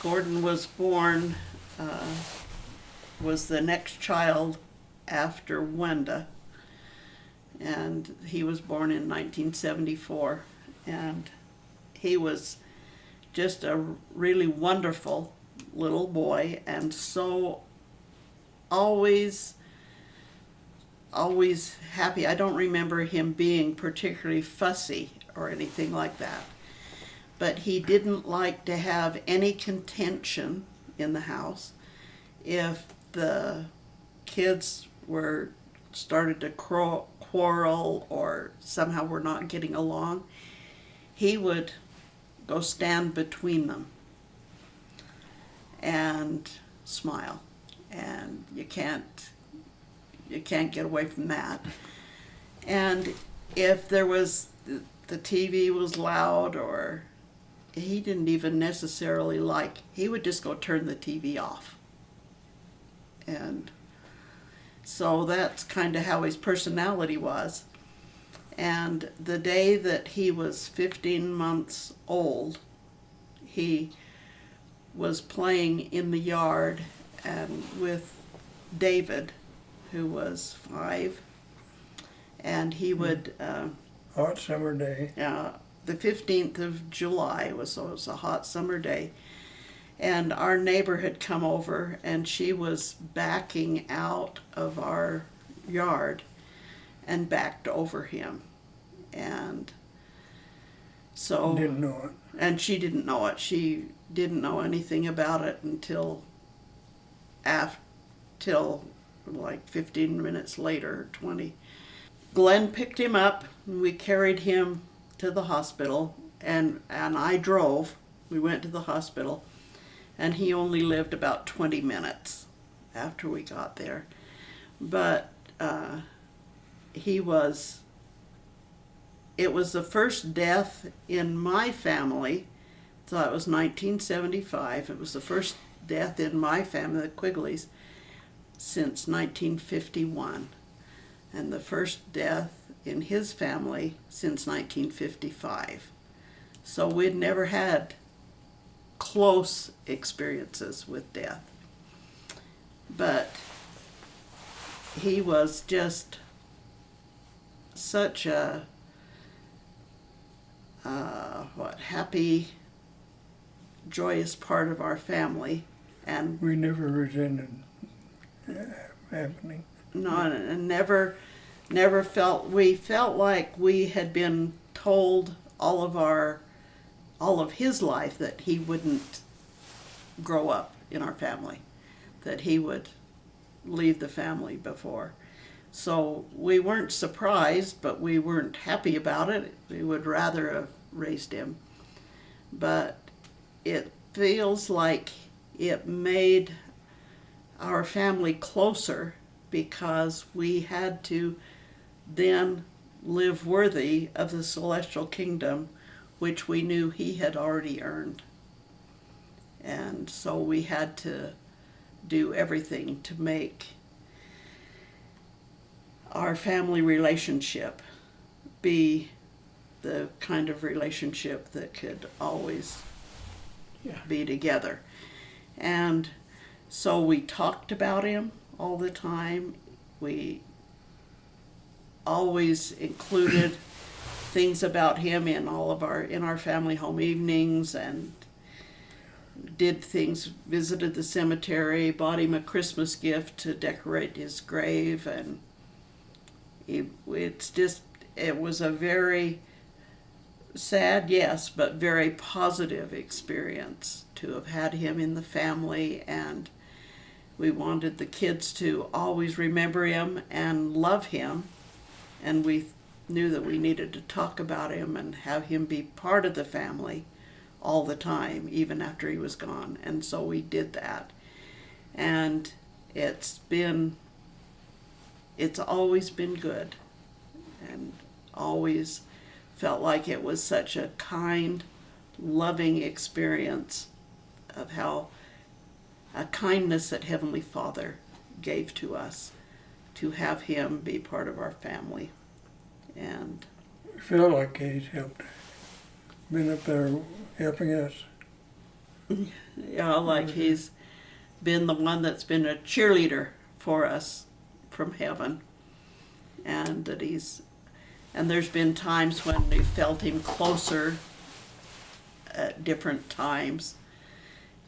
Gordon was born, was the next child after Wenda, and he was born in 1974, and he was just a really wonderful little boy, and so always happy. I don't remember him being particularly fussy or anything like that, but he didn't like to have any contention in the house. If the kids were started to quarrel or somehow were not getting along, he would go stand between them and smile, and you can't get away from that. And if there was the TV was loud, or he didn't even necessarily like, he would just go turn the TV off. And so that's kind of how his personality was. And the day that he was 15 months old, he was playing in the yard and with David, who was 5, and he would hot summer day. The 15th of July so it was a hot summer day, and our neighbor had come over, and she was backing out of our yard and backed over him, and so Didn't know it. and she didn't know it. She didn't know anything about it until like 15 minutes later, 20. Glen picked him up, and we carried him to the hospital, and I drove. We went to the hospital, and he only lived about 20 minutes after we got there. But it was the first death in my family. So it was 1975. It was the first death in my family, the Quigleys, since 1951, and the first death in his family since 1955. So we'd never had close experiences with death. But he was just such a happy, joyous part of our family, and We never resented happening. no, and never felt like we had been told all of his life that he wouldn't grow up in our family, that he would leave the family before. So we weren't surprised, but we weren't happy about it. We would rather have raised him. But it feels like it made our family closer, because we had to then live worthy of the celestial kingdom, which we knew he had already earned. And so we had to do everything to make our family relationship be the kind of relationship that could always be together. And so we talked about him all the time. We always included things about him in our family home evenings, and did things, visited the cemetery, bought him a Christmas gift to decorate his grave, and it was a very sad, yes, but very positive experience to have had him in the family. And we wanted the kids to always remember him and love him, and we knew that we needed to talk about him and have him be part of the family all the time, even after he was gone. And so we did that, and it's always been good, and always felt like it was such a kind, loving experience of how a kindness that Heavenly Father gave to us to have him be part of our family. And We felt like he's been up there helping us Like he's been the one that's been a cheerleader for us from heaven. And and there's been times when we felt him closer at different times.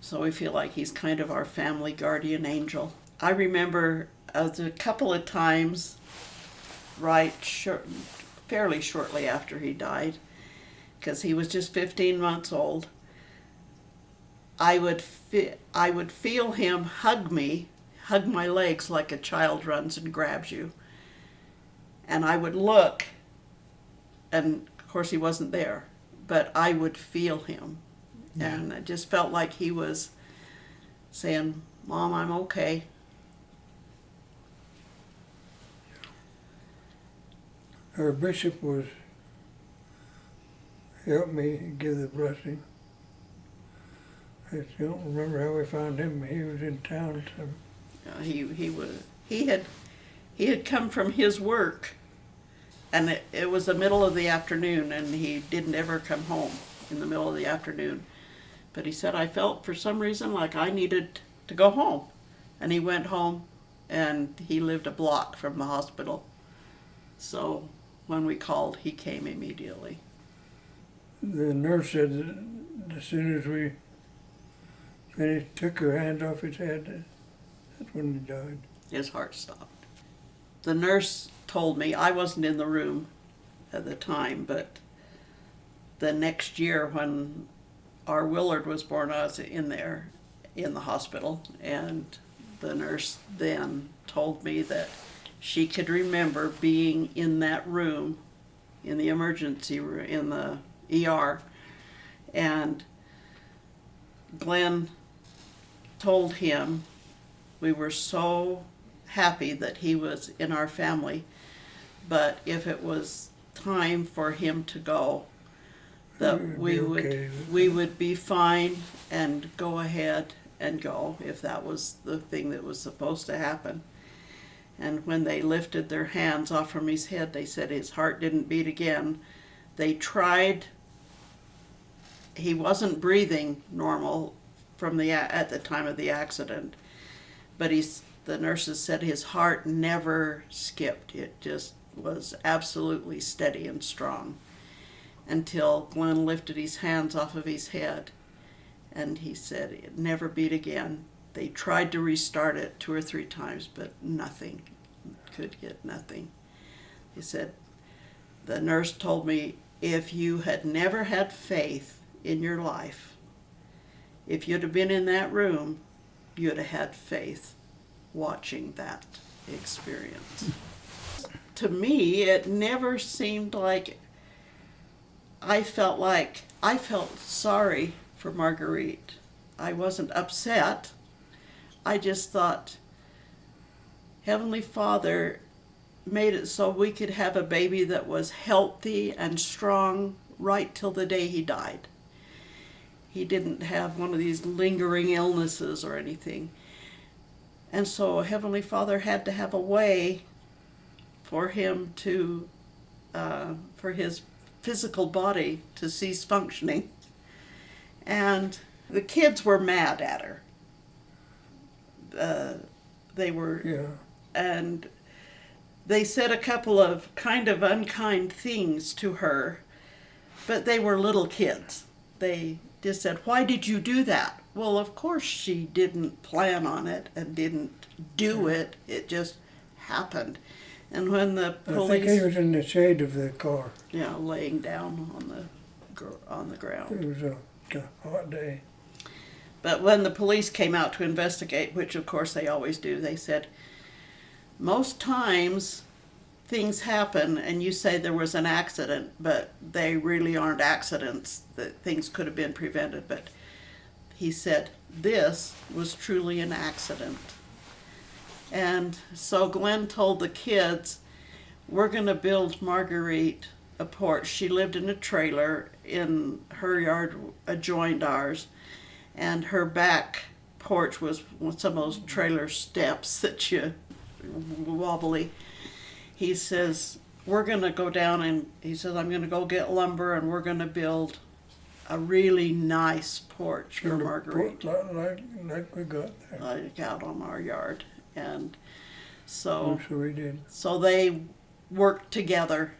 So we feel like he's kind of our family guardian angel. I remember a couple of times, fairly shortly after he died, because he was just 15 months old, I would feel him hug my legs like a child runs and grabs you. And I would look, and of course he wasn't there, but I would feel him. Yeah. And I just felt like he was saying, "Mom, I'm okay." Our bishop helped me give the blessing. I don't remember how we found him. He was in town. So. He had come from his work, and it was the middle of the afternoon, and he didn't ever come home in the middle of the afternoon. But he said, I felt for some reason like I needed to go home. And he went home, and he lived a block from the hospital. So when we called, he came immediately. The nurse said that as soon as we finished, took her hand off his head, that's when he died. His heart stopped. The nurse told me, I wasn't in the room at the time, but the next year when our Willard was born, I was in the hospital, and the nurse then told me that she could remember being in that room, in the emergency room, in the ER, and Glen told him we were so happy that he was in our family, but if it was time for him to go, that we would be fine and go ahead and go if that was the thing that was supposed to happen. And when they lifted their hands off from his head, they said his heart didn't beat again. They tried. He wasn't breathing normal at the time of the accident, but the nurses said his heart never skipped. It just was absolutely steady and strong until Glen lifted his hands off of his head, and he said it never beat again. They tried to restart it 2 or 3 times, but nothing. Could get nothing. He said, the nurse told me, if you had never had faith in your life, if you'd have been in that room, you'd have had faith watching that experience. To me, it never seemed like I felt sorry for Marguerite. I wasn't upset. I just thought Heavenly Father made it so we could have a baby that was healthy and strong right till the day he died. He didn't have one of these lingering illnesses or anything. And so Heavenly Father had to have a way for him to, for his physical body to cease functioning. And the kids were mad at her. They were, Yeah. And they said a couple of kind of unkind things to her, but they were little kids. They just said, why did you do that? Well, of course she didn't plan on it and didn't do it. It just happened. And when the police... I think he was in the shade of the car. Yeah, laying down on the ground. It was a hot day. But when the police came out to investigate, which of course they always do, they said, most times things happen and you say there was an accident, but they really aren't accidents, that things could have been prevented. But he said, this was truly an accident. And so Glen told the kids, we're going to build Marguerite a porch. She lived in a trailer in her yard adjoined ours, and her back porch was some of those trailer steps that you wobbly. He says, we're going to go down, and he says, I'm going to go get lumber and we're going to build a really nice porch for Marguerite, like we got there. like out on our yard. And so, So we did. so they worked together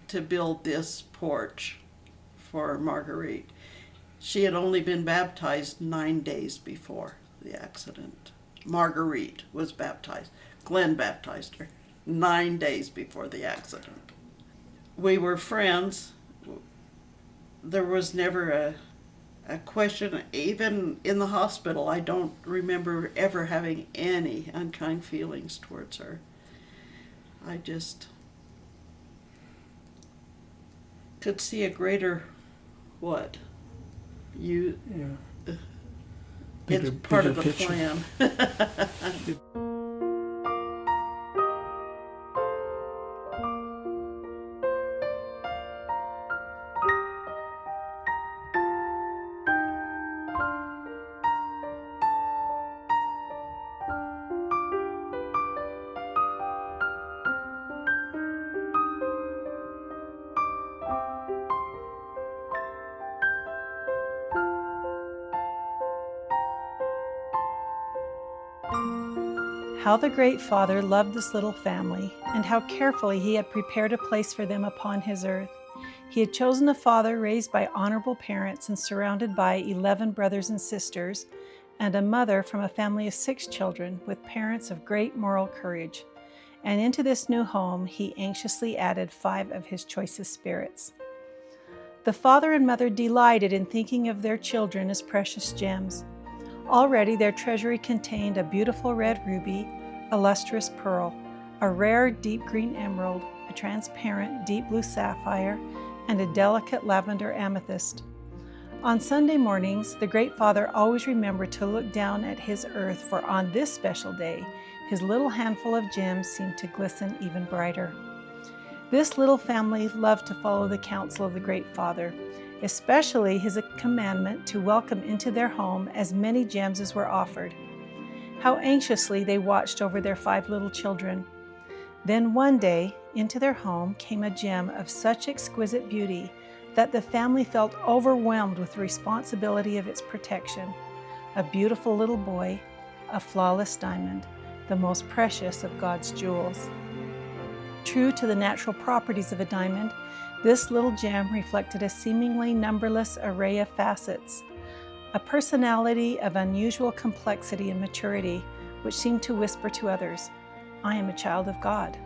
to build this porch for Marguerite. She had only been baptized 9 days before the accident. Marguerite was baptized. Glen baptized her 9 days before the accident. We were friends. There was never a question. Even in the hospital, I don't remember ever having any unkind feelings towards her. I just could see a greater, what? You, Yeah. it's part of the plan. How the Great Father loved this little family, and how carefully he had prepared a place for them upon his earth. He had chosen a father raised by honorable parents and surrounded by 11 brothers and sisters, and a mother from a family of 6 children with parents of great moral courage. And into this new home he anxiously added 5 of his choicest spirits. The father and mother delighted in thinking of their children as precious gems. Already their treasury contained a beautiful red ruby, a lustrous pearl, a rare deep green emerald, a transparent deep blue sapphire, and a delicate lavender amethyst. On Sunday mornings, the Great Father always remembered to look down at his earth, for on this special day, his little handful of gems seemed to glisten even brighter. This little family loved to follow the counsel of the Great Father, especially his commandment to welcome into their home as many gems as were offered. How anxiously they watched over their 5 little children. Then one day, into their home came a gem of such exquisite beauty that the family felt overwhelmed with the responsibility of its protection. A beautiful little boy, a flawless diamond, the most precious of God's jewels. True to the natural properties of a diamond, this little gem reflected a seemingly numberless array of facets, a personality of unusual complexity and maturity, which seemed to whisper to others, "I am a child of God."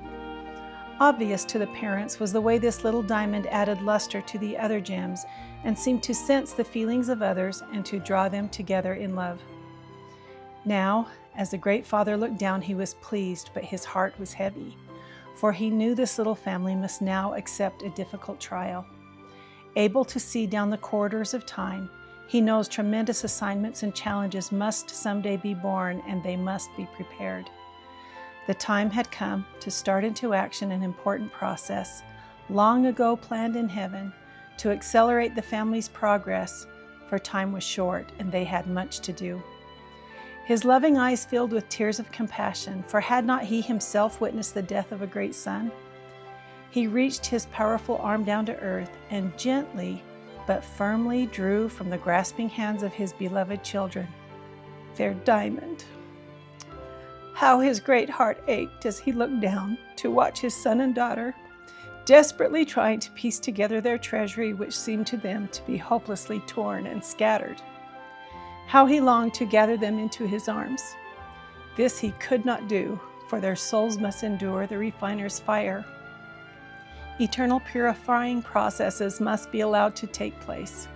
Obvious to the parents was the way this little diamond added luster to the other gems and seemed to sense the feelings of others and to draw them together in love. Now, as the Great Father looked down, he was pleased, but his heart was heavy, for he knew this little family must now accept a difficult trial. Able to see down the corridors of time, he knows tremendous assignments and challenges must someday be born, and they must be prepared. The time had come to start into action an important process, long ago planned in heaven, to accelerate the family's progress, for time was short and they had much to do. His loving eyes filled with tears of compassion, for had not he himself witnessed the death of a great son? He reached his powerful arm down to earth and gently but firmly drew from the grasping hands of his beloved children their diamond. How his great heart ached as he looked down to watch his son and daughter desperately trying to piece together their treasury, which seemed to them to be hopelessly torn and scattered. How he longed to gather them into his arms. This he could not do, for their souls must endure the refiner's fire. Eternal purifying processes must be allowed to take place.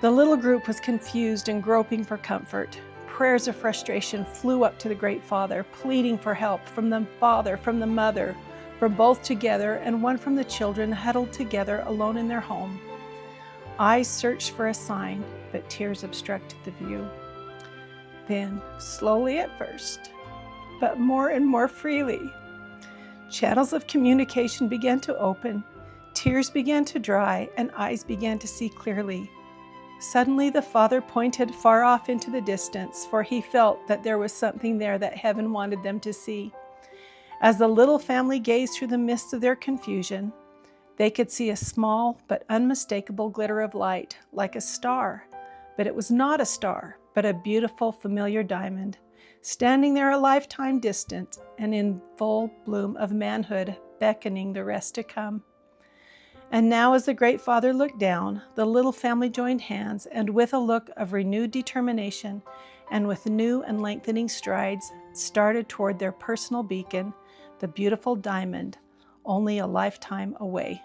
The little group was confused and groping for comfort. Prayers of frustration flew up to the Great Father, pleading for help from the father, from the mother, from both together, and one from the children huddled together alone in their home. Eyes searched for a sign, but tears obstructed the view. Then, slowly at first, but more and more freely, channels of communication began to open, tears began to dry, and eyes began to see clearly. Suddenly the father pointed far off into the distance, for he felt that there was something there that heaven wanted them to see. As the little family gazed through the midst of their confusion, They could see a small but unmistakable glitter of light, like a star. But it was not a star, but a beautiful, familiar diamond, standing there a lifetime distant and in full bloom of manhood, beckoning the rest to come. And now, as the Great Father looked down, the little family joined hands, and with a look of renewed determination and with new and lengthening strides, started toward their personal beacon, the beautiful diamond, only a lifetime away.